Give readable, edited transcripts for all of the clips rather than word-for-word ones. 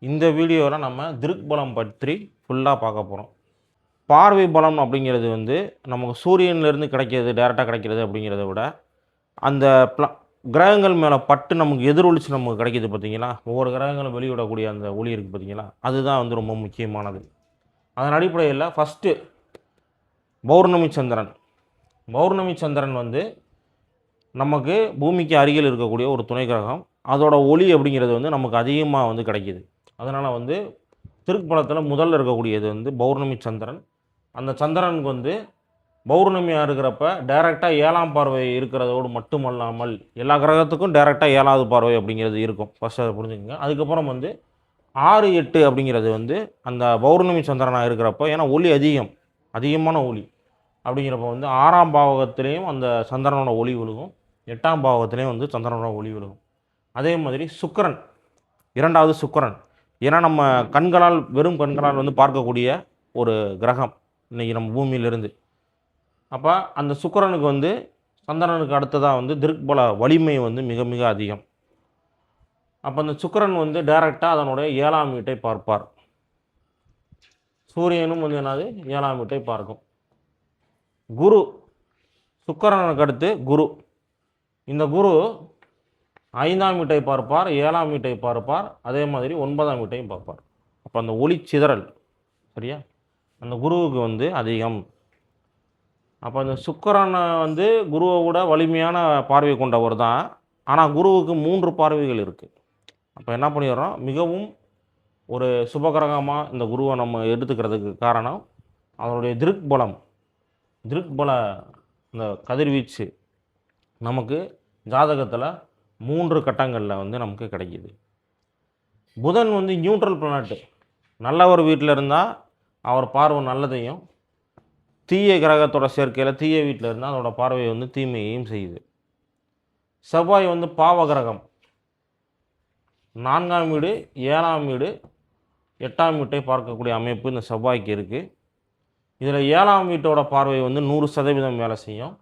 இந்த வீடியோவில் நம்ம திருக் பலம் பற்றி ஃபுல்லாக பார்க்க போகிறோம். பார்வை பலம் அப்படிங்கிறது வந்து நமக்கு சூரியன்லேருந்து கிடைக்கிறது, டேரெக்டாக கிடைக்கிறது அப்படிங்கிறத விட, அந்த கிரகங்கள் மேலே பட்டு நமக்கு எதிரொலிச்சு நமக்கு கிடைக்கிது பார்த்தீங்களா, ஒவ்வொரு கிரகங்களும் வெளியிடக்கூடிய அந்த ஒளி இருக்குது பார்த்தீங்களா, அதுதான் வந்து ரொம்ப முக்கியமானது. அதன் அடிப்படையில் ஃபஸ்ட்டு பௌர்ணமி சந்திரன். பௌர்ணமி சந்திரன் வந்து நமக்கு பூமிக்கு அருகில் இருக்கக்கூடிய ஒரு துணை கிரகம். அதோட ஒளி அப்படிங்கிறது வந்து நமக்கு அதிகமாக வந்து கிடைக்கிது. அதனால் வந்து திருப்பலத்தில் முதல்ல இருக்கக்கூடியது வந்து பௌர்ணமி சந்திரன். அந்த சந்திரனுக்கு வந்து பௌர்ணமியாக இருக்கிறப்ப டைரெக்டாக 7ஆம் பார்வை இருக்கிறதோடு மட்டுமல்லாமல் எல்லா கிரகத்துக்கும் டைரெக்டாக 7வது பார்வை அப்படிங்கிறது இருக்கும். ஃபஸ்ட்டு அதை புரிஞ்சுக்கங்க. அதுக்கப்புறம் வந்து 6, 8 அப்படிங்கிறது வந்து அந்த பௌர்ணமி சந்திரனாக இருக்கிறப்போ, ஏன்னா ஒளி அதிகமான ஒளி அப்படிங்கிறப்ப வந்து 6ஆம் பாவகத்திலையும் அந்த சந்திரனோட ஒளி விழுகும், 8ஆம் பாவகத்திலையும் வந்து சந்திரனோட ஒளி விழுகும். அதே மாதிரி சுக்கிரன், 2வது சுக்கிரன். ஏன்னா நம்ம வெறும் கண்களால் வந்து பார்க்கக்கூடிய ஒரு கிரகம் இன்றைக்கி நம்ம பூமியிலிருந்து. அப்போ அந்த சுக்கிரனுக்கு வந்து சந்திரனுக்கு அடுத்ததாக வந்து திருக்பல வலிமை வந்து மிக மிக அதிகம். அப்போ அந்த சுக்கிரன் வந்து டைரெக்டாக அதனுடைய 7ஆம் வீட்டை பார்ப்பார். சூரியனும் வந்து என்னது 7ஆம் வீட்டை பார்க்கும். குரு, சுக்கிரனுக்கு அடுத்து குரு. இந்த குரு 5ஆம் வீட்டை பார்ப்பார், 7ஆம் வீட்டை பார்ப்பார், அதே மாதிரி 9ஆம் வீட்டையும் பார்ப்பார். அப்போ அந்த ஒளி சிதறல் சரியா அந்த குருவுக்கு வந்து அதிகம். அப்போ அந்த சுக்கிரனை வந்து குருவை விட வலிமையான பார்வை கொண்டவர் தான். ஆனால் குருவுக்கு 3 பார்வைகள் இருக்குது. அப்போ என்ன பண்ணிடுறோம், மிகவும் ஒரு சுபகிரகமாக இந்த குருவை நம்ம எடுத்துக்கிறதுக்கு காரணம் அவருடைய திருக்பல இந்த கதிர்வீச்சு நமக்கு ஜாதகத்தில் 3 கட்டங்களில் வந்து நமக்கு கிடைக்கிது. புதன் வந்து நியூட்ரல் பிளானட். நல்ல ஒரு வீட்டில் இருந்தால் அவர் பார்வை நல்லதையும், தீய கிரகத்தோட சேர்க்கையில் தீய வீட்டில் இருந்தால் அதோட பார்வை வந்து தீமையையும் செய்யுது. செவ்வாய் வந்து பாவ கிரகம். 4ஆம் வீடு, 7ஆம் வீடு, 8ஆம் வீட்டை பார்க்கக்கூடிய அமைப்பு இந்த செவ்வாய்க்கு இருக்குது. இதில் 7ஆம் வீட்டோட பார்வை வந்து 100% வேலை செய்யும்.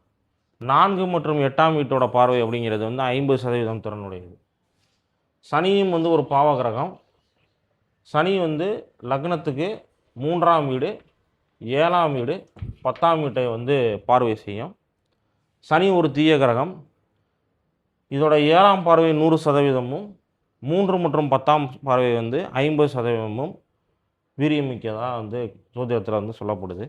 4 மற்றும் 8ஆம் வீட்டோட பார்வை அப்படிங்கிறது வந்து 50% திறனுடையது. சனியும் வந்து ஒரு பாவ கிரகம். சனி வந்து லக்னத்துக்கு 3ஆம் வீடு, 7ஆம் வீடு, 10ஆம் வீட்டை வந்து பார்வை செய்யும். சனி ஒரு தீய கிரகம். இதோட 7ஆம் பார்வை 100%, 3 மற்றும் 10ஆம் பார்வை வந்து 50% வீரியமிக்கதாக வந்து ஜோதிடத்தில் வந்து சொல்லப்படுது.